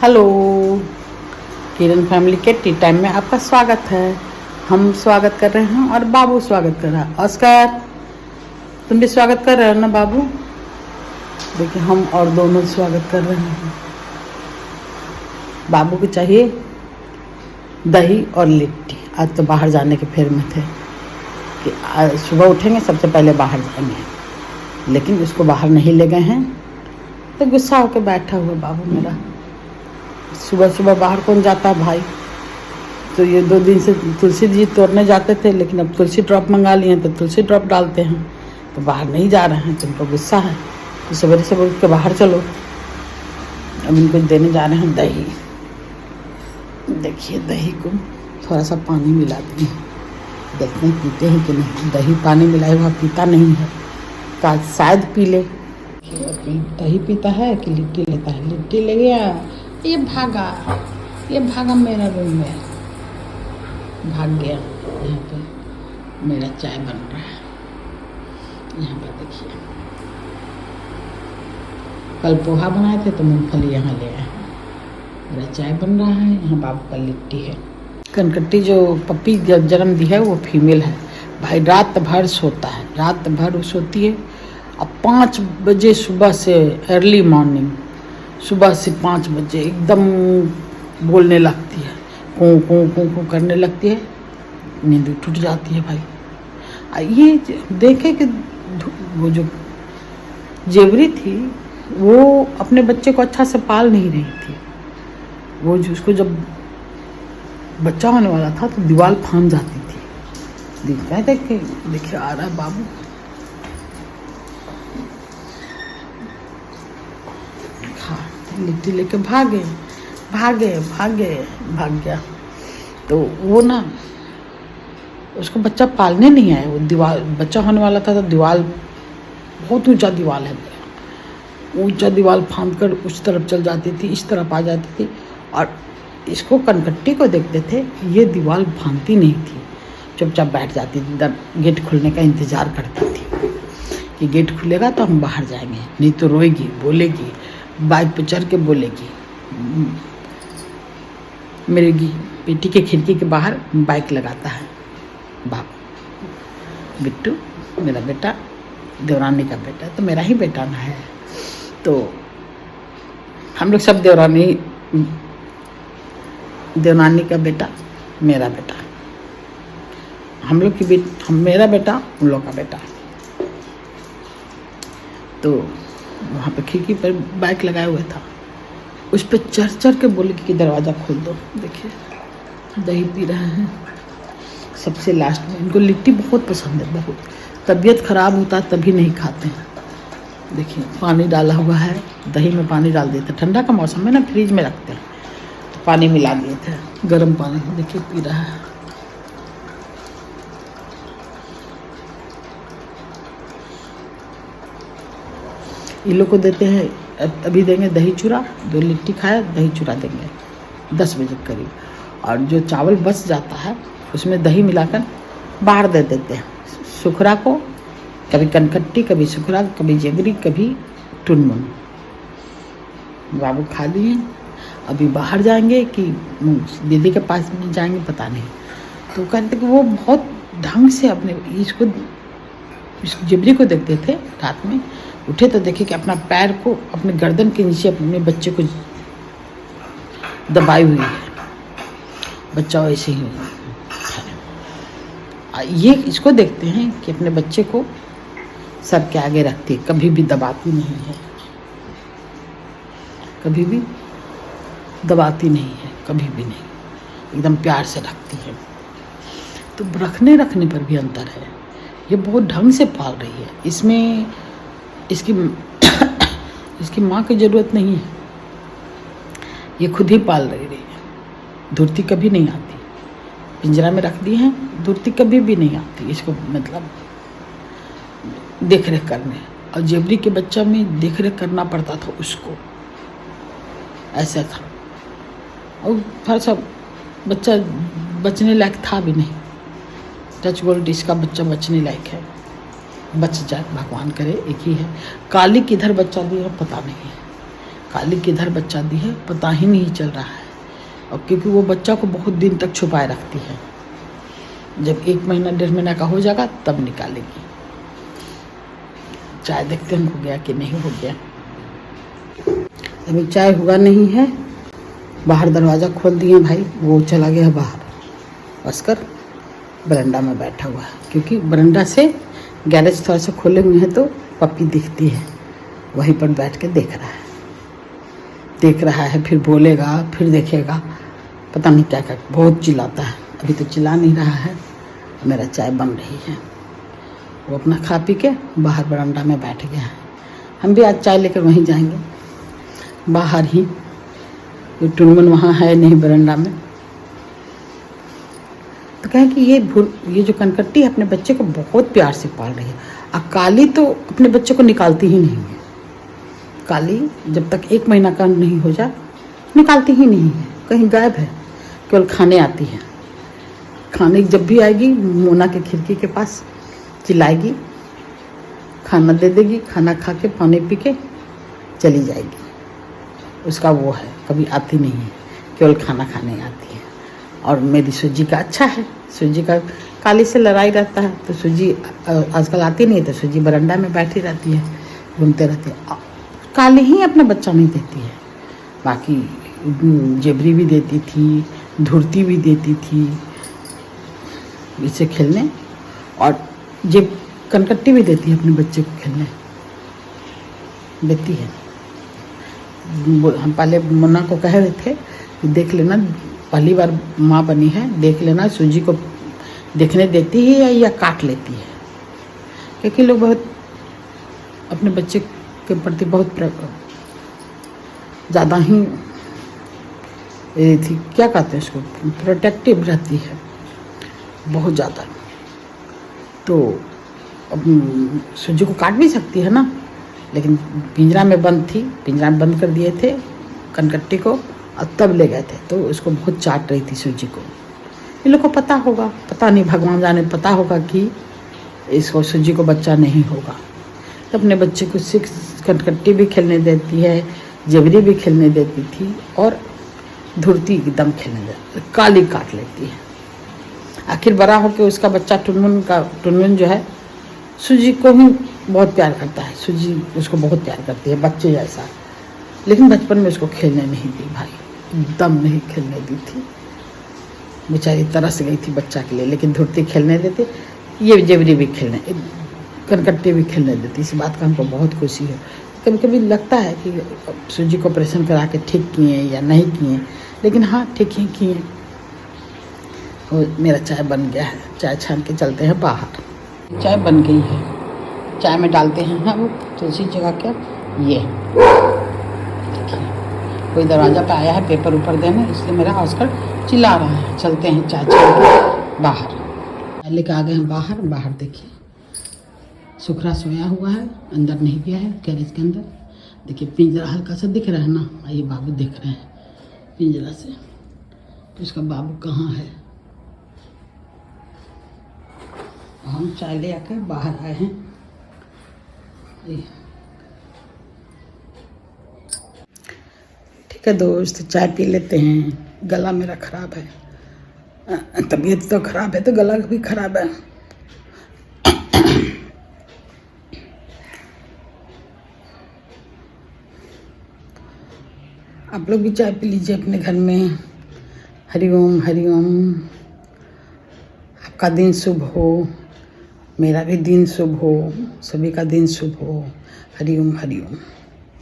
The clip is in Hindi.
हेलो, किरण फैमिली के टी टाइम में आपका स्वागत है। हम स्वागत कर रहे हैं और बाबू स्वागत कर रहा है। ऑस्कर, तुम भी स्वागत कर रहे हो ना बाबू? देखिए, हम और दोनों स्वागत कर रहे हैं। बाबू को चाहिए दही और लिट्टी। आज तो बाहर जाने के फेर में थे कि आज सुबह उठेंगे सबसे पहले बाहर जाएंगे, लेकिन उसको बाहर नहीं ले गए हैं तो गुस्सा होकर बैठा हुआ बाबू मेरा। सुबह सुबह बाहर कौन जाता है भाई? तो ये 2 दिन से तुलसी जी तोड़ने जाते थे, लेकिन अब तुलसी ड्रॉप मंगा लिए हैं तो तुलसी ड्रॉप डालते हैं, तो बाहर नहीं जा रहे हैं। तो उनको गुस्सा है तो सवेरे से उठ के बाहर चलो। अब इनको देने जा रहे हैं दही। देखिए, दही को थोड़ा सा पानी मिला दिए, देखते हैं पीते हैं कि नहीं। दही पानी मिलाए हुआ पीता नहीं है, का शायद पी ले। दही पीता है कि लिट्टी लेता है? लिट्टी ले गया, ये भागा मेरा रूम में, भाग गया। यहाँ पे मेरा चाय बन रहा है। यहाँ पर देखिए, कल पोहा बनाए थे तो मूंगफली यहाँ ले आए। मेरा चाय बन रहा है, यहाँ बाबू का लिट्टी है। कनकट्टी जो पप्पी जन्म दी है वो फीमेल है भाई। रात भर सोता है, रात भर सोती है। अब 5 बजे सुबह से, अर्ली मॉर्निंग सुबह से 5 बजे एकदम बोलने लगती है, कूं कूं कूं कूं करने लगती है। नींद टूट जाती है भाई। ये देखे कि वो जो जेवरी थी वो अपने बच्चे को अच्छा से पाल नहीं रही थी। वो जो उसको जब बच्चा होने वाला था तो दीवार फांद जाती थी। दिखता है, देखिए आ रहा है बाबू। लिट्टी लेके भाग गया। तो वो ना, उसको बच्चा पालने नहीं आया। वो दीवार, बच्चा होने वाला था तो दीवार, बहुत ऊंचा दीवार है, ऊंचा दीवार फांद कर उस तरफ चल जाती थी, इस तरफ आ जाती थी। और इसको कनकट्टी को देखते थे, ये दीवार फांदती नहीं थी, चुपचाप बैठ जाती थी। गेट खुलने का इंतज़ार करती थी कि गेट खुलेगा तो हम बाहर जाएंगे, नहीं तो रोएगी, बोलेगी, बाइक पे चढ़ के बोलेगी। मेरे बेटी के खिड़की के बाहर बाइक लगाता है बाबू। बिट्टू मेरा बेटा, देवरानी का बेटा, तो मेरा ही बेटा ना है। तो हम लोग सब देवरानी का बेटा, मेरा बेटा, हम लोग की मेरा बेटा, उन लोग का बेटा। तो वहाँ पे खिड़की पर बाइक लगाया हुआ था, उस पर चढ़ के बोले कि दरवाज़ा खोल दो। देखिए, दही पी रहे हैं सबसे लास्ट में। इनको लिट्टी बहुत पसंद है, बहुत। तबीयत खराब होता है तभी नहीं खाते हैं। देखिए, पानी डाला हुआ है, दही में पानी डाल देते। ठंडा का मौसम में ना फ्रिज में रखते हैं, तो पानी मिला दिए थे, गर्म पानी। देखिए पी रहा है। ये लोग को देते हैं, अभी देंगे दही चूड़ा। 2 लिट्टी खाया, दही चूड़ा देंगे 10 बजे करीब। और जो चावल बच जाता है उसमें दही मिलाकर बाहर दे देते हैं सुखरा को। कभी कनकट्टी, कभी सुखरा, कभी जेबरी, कभी टुनमुन। बाबू खा लिए, अभी बाहर जाएंगे कि दीदी के पास में जाएंगे पता नहीं। तो कहते कि वो बहुत ढंग से अपने इस जेबरी को देखते थे। रात में उठे तो देखे कि अपना पैर को अपने गर्दन के नीचे अपने बच्चे को दबाई हुई है। बच्चा ऐसे ही ये इसको देखते हैं कि अपने बच्चे को सर के आगे रखती है, कभी भी दबाती नहीं है, कभी भी दबाती नहीं है, कभी भी नहीं, एकदम प्यार से रखती है। तो रखने पर भी अंतर है। ये बहुत ढंग से पाल रही है। इसमें इसकी माँ की ज़रूरत नहीं है, ये खुद ही पाल रही है। धुरती कभी नहीं आती, पिंजरा में रख दी है, धुरती कभी भी नहीं आती इसको, मतलब देख रेख करने। और जेबरी के बच्चा में देख रेख करना पड़ता था उसको, ऐसा था। और थोड़ा सा बच्चा बचने लायक था भी नहीं। टच गोल्ड इसका बच्चा बचने लायक है, बच जाए भगवान करे, एक ही है। काली किधर बच्चा दिया पता नहीं है। काली किधर बच्चा दी है पता ही नहीं चल रहा है। और क्योंकि वो बच्चा को बहुत दिन तक छुपाए रखती है, जब 1 महीना 1.5 महीना का हो जाएगा तब निकालेगी। चाय देखते हैं हो गया कि नहीं हो गया। अभी चाय हुआ नहीं है। बाहर दरवाज़ा खोल दिए भाई, वो चला गया बाहर, बसकर बरंडा में बैठा हुआ है। क्योंकि बरंडा से गैरेज थोड़ा सा खोले हुए हैं तो पप्पी दिखती है, वहीं पर बैठ के देख रहा है। फिर बोलेगा, फिर देखेगा, पता नहीं क्या क्या, बहुत चिल्लाता है। अभी तो चिल्ला नहीं रहा है। मेरा चाय बन रही है। वो अपना खा पी के बाहर बरामदा में बैठ गया है। हम भी आज चाय लेकर वहीं जाएंगे, बाहर ही। कोई टुनमुन वहाँ है नहीं बरामदा में। तो कहें कि ये जो कनकट्टी है अपने बच्चे को बहुत प्यार से पाल रही है। और काली तो अपने बच्चे को निकालती ही नहीं है। काली जब तक 1 महीना का नहीं हो जाए निकालती ही नहीं है, कहीं गायब है। केवल खाने आती है। खाने जब भी आएगी मोना के खिड़की के पास चिल्लाएगी, खाना दे देगी, खाना खा के पानी पी के चली जाएगी। उसका वो है, कभी आती नहीं है, केवल खाना खाने आती है। और मेरी सूजी का अच्छा है, सूजी का काली से लड़ाई रहता है तो सूजी आजकल आती नहीं, तो सूजी बरंडा में बैठी रहती है, घूमते रहती है। काली ही अपना बच्चा नहीं देती है, बाकी जेबरी भी देती थी, धुरती भी देती थी इसे खेलने, और जेब कनकट्टी भी देती है अपने बच्चे को खेलने देती है। हम पहले मुन्ना को कह रहे थे कि देख लेना, पहली बार माँ बनी है, देख लेना सूजी को देखने देती है या काट लेती है। क्योंकि लोग बहुत अपने बच्चे के प्रति बहुत ज़्यादा ही थी, क्या कहते हैं उसको, प्रोटेक्टिव रहती है बहुत ज़्यादा। तो अब सूजी को काट भी सकती है ना, लेकिन पिंजरा में बंद थी, पिंजरा में बंद कर दिए थे कनकट्टी को, और तब ले गए थे तो उसको बहुत चाट रही थी सूजी को। इन लोग को पता होगा, पता नहीं, भगवान जाने, पता होगा कि इसको सूजी को बच्चा नहीं होगा। तो अपने बच्चे को कनकट्टी भी खेलने देती है, जबरी भी खेलने देती थी, और धुरती एकदम खेलने देती, काली काट लेती है। आखिर बड़ा होकर उसका बच्चा टुनमुन जो है सूजी को ही बहुत प्यार करता है, सूजी उसको बहुत प्यार करती है, बच्चे जैसा। लेकिन बचपन में उसको खेलने नहीं दी भाई, एकदम नहीं खेलने दी थी। बेचारी तरस गई थी बच्चा के लिए, लेकिन धुरती खेलने देते, ये जेबरी भी खेलने, कनकट्टी भी खेलने देती। इस बात का हमको बहुत खुशी है। कभी कभी लगता है कि सूजी को ऑपरेशन करा के ठीक किए या नहीं किए, लेकिन हाँ ठीक ही किए। और मेरा चाय बन गया है, चाय छान के चलते हैं बाहर। चाय बन गई है, चाय में डालते हैं हम तुलसी जगह के। ये कोई दरवाज़ा पे आया है पेपर ऊपर देने, इसलिए मेरा ऑस्कर चिल्ला रहा है। चलते हैं चाय छान के बाहर। लेकर आ गए हैं बाहर। बाहर देखिए सुखरा सोया हुआ है, अंदर नहीं गया है गैरेज के अंदर। देखिए पिंजरा हल्का सा दिख रहा है ना, ये बाबू देख रहे हैं पिंजरा से, तो उसका बाबू कहाँ है। हम चाय ले आकर बाहर आए हैं। ठीक है दोस्त, चाय पी लेते हैं। गला मेरा खराब है, तबीयत तो खराब है तो गला भी खराब है। आप लोग भी चाय पी लीजिए अपने घर में। हरिओम हरिओम। आपका दिन शुभ हो, मेरा भी दिन शुभ हो, सभी का दिन शुभ हो। हरिओम हरिओम।